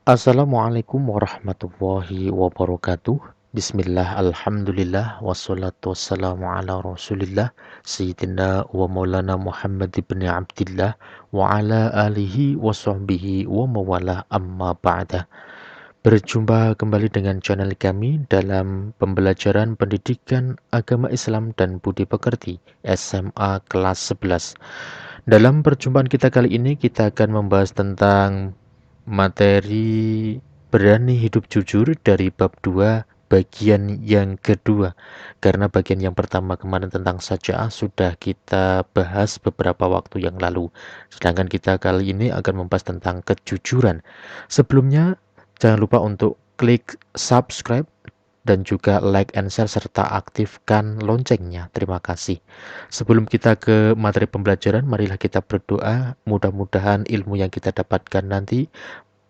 Assalamualaikum warahmatullahi wabarakatuh. Bismillah, alhamdulillah, wassalatu wassalamu ala rasulillah, Sayyidina wa maulana Muhammad ibn Abdillah, wa ala alihi wa sahbihi wa mawalah amma ba'dah. Berjumpa kembali dengan channel kami dalam pembelajaran pendidikan agama Islam dan budi pekerti SMA kelas 11. Dalam perjumpaan kita kali ini kita akan membahas tentang materi berani hidup jujur dari bab 2 bagian yang kedua. Karena bagian yang pertama kemarin tentang saja'ah sudah kita bahas beberapa waktu yang lalu. Sedangkan kita kali ini akan membahas tentang kejujuran. Sebelumnya jangan lupa untuk klik subscribe dan juga like and share serta aktifkan loncengnya. Terima kasih. Sebelum kita ke materi pembelajaran, marilah kita berdoa. Mudah-mudahan ilmu yang kita dapatkan nanti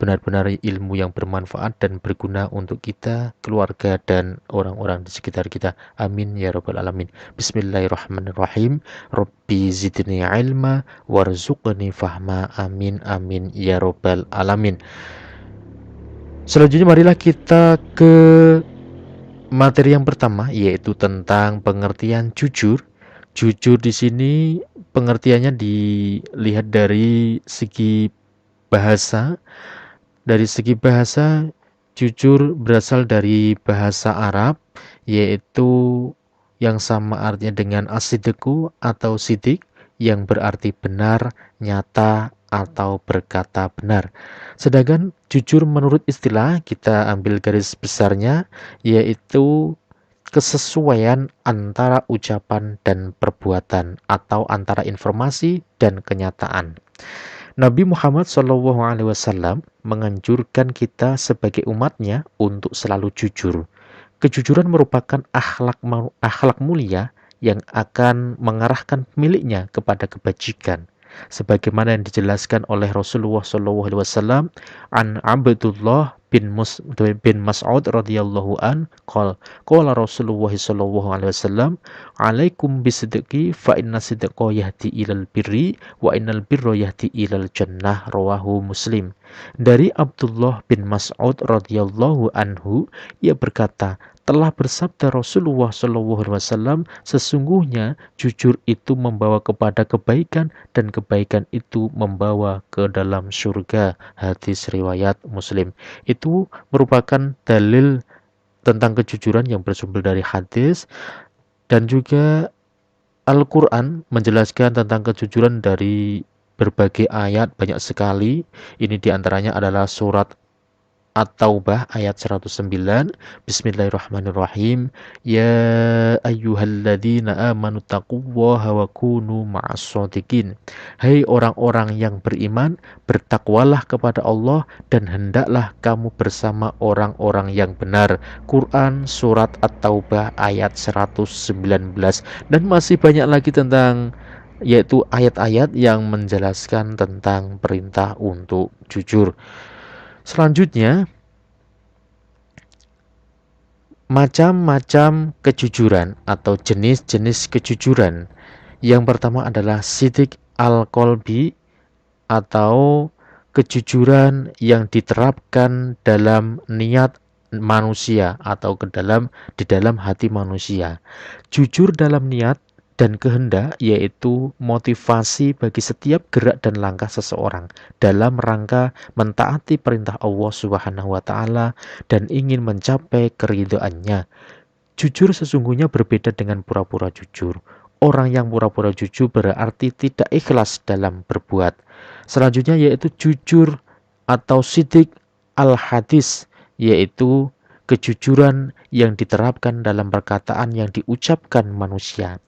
benar-benar ilmu yang bermanfaat dan berguna untuk kita, keluarga, dan orang-orang di sekitar kita. Amin ya rabbal alamin. Bismillahirrahmanirrahim. Rabbi zidni ilma warzuqni fahma. Amin amin ya rabbal alamin. Selanjutnya marilah kita ke materi yang pertama, yaitu tentang pengertian jujur. Jujur di sini pengertiannya dilihat dari segi bahasa. Dari segi bahasa, jujur berasal dari bahasa Arab, yaitu yang sama artinya dengan asideku atau sidik, yang berarti benar, nyata, atau berkata benar. Sedangkan jujur menurut istilah, kita ambil garis besarnya, yaitu kesesuaian antara ucapan dan perbuatan, atau antara informasi dan kenyataan. Nabi Muhammad SAW menganjurkan kita sebagai umatnya untuk selalu jujur. Kejujuran merupakan akhlak mulia yang akan mengarahkan pemiliknya kepada kebajikan. Sebagaimana yang dijelaskan oleh Rasulullah SAW an Abdullah bin Mas'ud radhiyallahu an qala Rasulullah SAW alaikum bisidqi fa inna sidqa yahdi ilal birri wa innal birra yahdi ilal jannah, rawahu Muslim. Dari Abdullah bin Mas'ud radhiyallahu anhu, ia berkata, telah bersabda Rasulullah SAW, sesungguhnya jujur itu membawa kepada kebaikan dan kebaikan itu membawa ke dalam surga. Hadis riwayat Muslim. Itu merupakan dalil tentang kejujuran yang bersumber dari hadis, dan juga Al-Quran menjelaskan tentang kejujuran dari berbagai ayat, banyak sekali. Ini diantaranya adalah surat At-Taubah ayat 109. Bismillahirrahmanirrahim. Ya ayyuhalladzina amanu taqullaha wa kunu ma'as-shodiqin. Hai orang-orang yang beriman, bertakwalah kepada Allah dan hendaklah kamu bersama orang-orang yang benar. Quran surat At-Taubah ayat 119. Dan masih banyak lagi tentang, yaitu ayat-ayat yang menjelaskan tentang perintah untuk jujur. Selanjutnya, macam-macam kejujuran atau jenis-jenis kejujuran. Yang pertama adalah sidik al-qalbi atau kejujuran yang diterapkan dalam niat manusia atau di dalam hati manusia. Jujur dalam niat dan kehendak, yaitu motivasi bagi setiap gerak dan langkah seseorang dalam rangka mentaati perintah Allah Subhanahu wa taala dan ingin mencapai keridhaannya. Jujur sesungguhnya berbeda dengan pura-pura jujur. Orang yang pura-pura jujur berarti tidak ikhlas dalam berbuat. Selanjutnya yaitu jujur atau sidik al-hadis, yaitu kejujuran yang diterapkan dalam perkataan yang diucapkan manusia.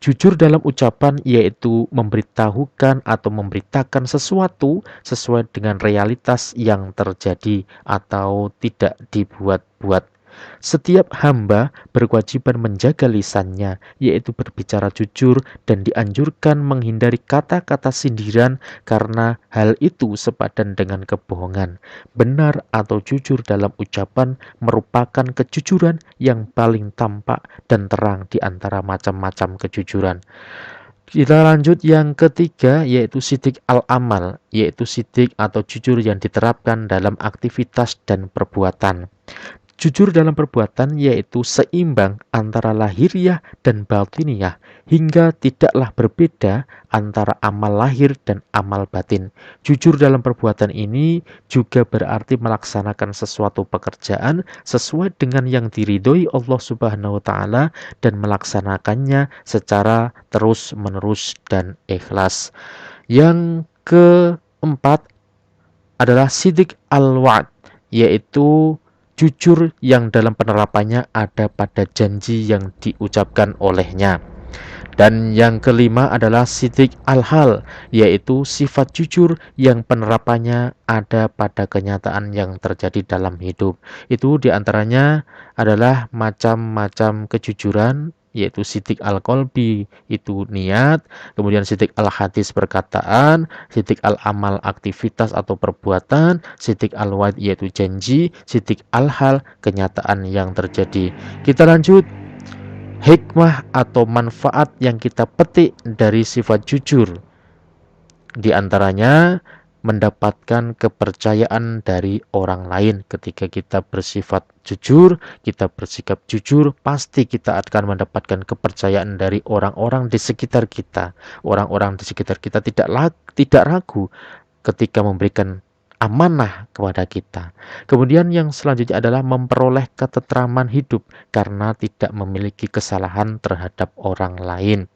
Jujur dalam ucapan yaitu memberitahukan atau memberitakan sesuatu sesuai dengan realitas yang terjadi atau tidak dibuat-buat. Setiap hamba berkewajiban menjaga lisannya, yaitu berbicara jujur, dan dianjurkan menghindari kata-kata sindiran karena hal itu sepadan dengan kebohongan. Benar atau jujur dalam ucapan merupakan kejujuran yang paling tampak dan terang di antara macam-macam kejujuran. Kita lanjut yang ketiga, yaitu sidik al-amal, yaitu sidik atau jujur yang diterapkan dalam aktivitas dan perbuatan. Jujur dalam perbuatan yaitu seimbang antara lahiriah dan batiniah, hingga tidaklah berbeda antara amal lahir dan amal batin. Jujur dalam perbuatan ini juga berarti melaksanakan sesuatu pekerjaan sesuai dengan yang diridhoi Allah Subhanahu wa taala dan melaksanakannya secara terus-menerus dan ikhlas. Yang keempat adalah sidik al-wa'd, yaitu jujur yang dalam penerapannya ada pada janji yang diucapkan olehnya. Dan yang kelima adalah sidik al-hal, yaitu sifat jujur yang penerapannya ada pada kenyataan yang terjadi dalam hidup. Itu diantaranya adalah macam-macam kejujuran, yaitu sidik al-qalbi, itu niat, kemudian sidik al-hadis perkataan, sidik al-amal aktivitas atau perbuatan, sidik al-wa'd yaitu janji, sidik al-hal kenyataan yang terjadi. Kita lanjut. Hikmah atau manfaat yang kita petik dari sifat jujur, di antaranya mendapatkan kepercayaan dari orang lain. Ketika kita bersifat jujur, kita bersikap jujur, pasti kita akan mendapatkan kepercayaan dari orang-orang di sekitar kita. Orang-orang di sekitar kita tidak ragu ketika memberikan amanah kepada kita. Kemudian yang selanjutnya adalah memperoleh ketentraman hidup karena tidak memiliki kesalahan terhadap orang lain.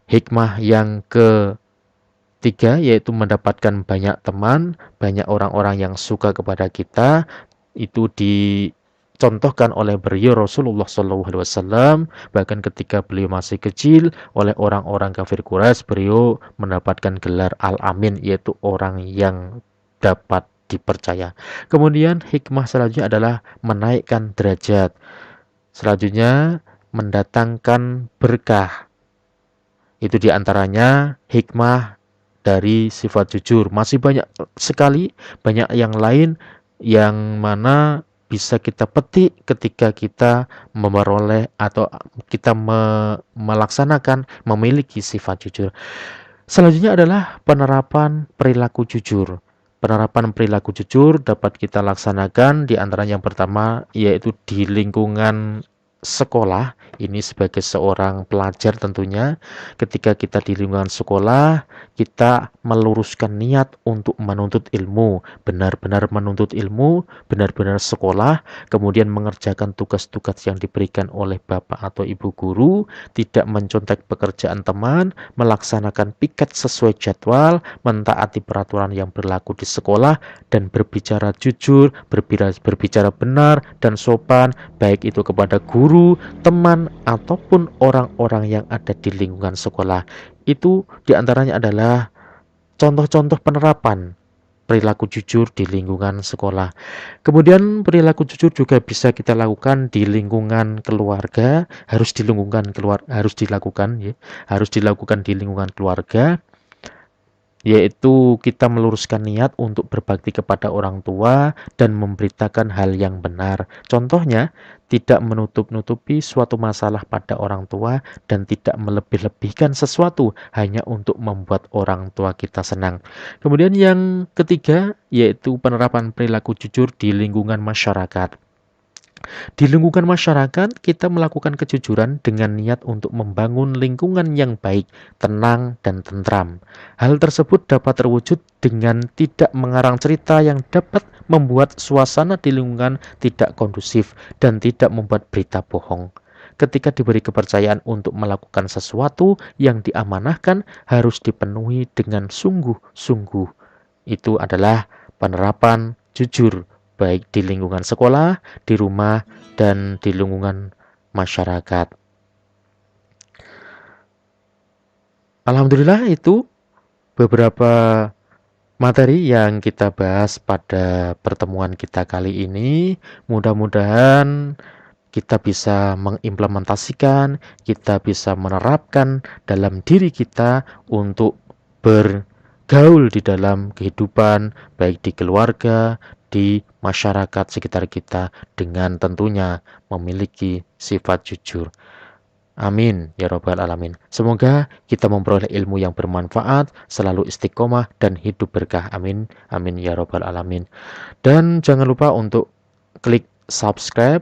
Hikmah yang ketiga yaitu mendapatkan banyak teman, banyak orang-orang yang suka kepada kita. Itu dicontohkan oleh beliau Rasulullah SAW. Bahkan ketika beliau masih kecil, oleh orang-orang kafir Quraisy beliau mendapatkan gelar Al-Amin, yaitu orang yang dapat dipercaya. Kemudian hikmah selanjutnya adalah menaikkan derajat. Selanjutnya mendatangkan berkah. Itu diantaranya hikmah dari sifat jujur. Masih banyak sekali, banyak yang lain yang mana bisa kita petik ketika kita memperoleh atau kita melaksanakan memiliki sifat jujur. Selanjutnya adalah penerapan perilaku jujur. Penerapan perilaku jujur dapat kita laksanakan di antara yang pertama yaitu di lingkungan sekolah. Ini sebagai seorang pelajar tentunya, ketika kita di lingkungan sekolah, kita meluruskan niat untuk menuntut ilmu, benar-benar menuntut ilmu, benar-benar sekolah, kemudian mengerjakan tugas-tugas yang diberikan oleh bapak atau ibu guru, tidak mencontek pekerjaan teman, melaksanakan piket sesuai jadwal, mentaati peraturan yang berlaku di sekolah, dan berbicara jujur, berbicara benar dan sopan, baik itu kepada guru, teman, ataupun orang-orang yang ada di lingkungan sekolah. Itu diantaranya adalah contoh-contoh penerapan perilaku jujur di lingkungan sekolah. Kemudian perilaku jujur juga bisa kita lakukan di lingkungan keluarga, harus dilakukan ya, harus dilakukan di lingkungan keluarga, yaitu kita meluruskan niat untuk berbakti kepada orang tua dan memberitakan hal yang benar. Contohnya, tidak menutup-nutupi suatu masalah pada orang tua dan tidak melebih-lebihkan sesuatu hanya untuk membuat orang tua kita senang. Kemudian yang ketiga, yaitu penerapan perilaku jujur di lingkungan masyarakat. Di lingkungan masyarakat, kita melakukan kejujuran dengan niat untuk membangun lingkungan yang baik, tenang, dan tentram. Hal tersebut dapat terwujud dengan tidak mengarang cerita yang dapat membuat suasana di lingkungan tidak kondusif dan tidak membuat berita bohong. Ketika diberi kepercayaan untuk melakukan sesuatu yang diamanahkan harus dipenuhi dengan sungguh-sungguh. Itu adalah penerapan jujur baik di lingkungan sekolah, di rumah, dan di lingkungan masyarakat. Alhamdulillah itu beberapa materi yang kita bahas pada pertemuan kita kali ini. Mudah-mudahan kita bisa mengimplementasikan, kita bisa menerapkan dalam diri kita untuk bergaul di dalam kehidupan, baik di keluarga, di masyarakat sekitar kita, dengan tentunya memiliki sifat jujur. Amin ya robbal alamin. Semoga kita memperoleh ilmu yang bermanfaat, selalu istiqomah dan hidup berkah. Amin. Amin ya robbal alamin. Dan jangan lupa untuk klik subscribe,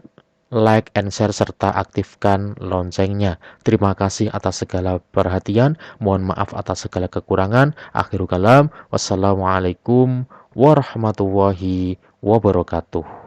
like, and share, serta aktifkan loncengnya. Terima kasih atas segala perhatian. Mohon maaf atas segala kekurangan. Akhirul kalam. Wassalamualaikum warahmatullahi wabarakatuh.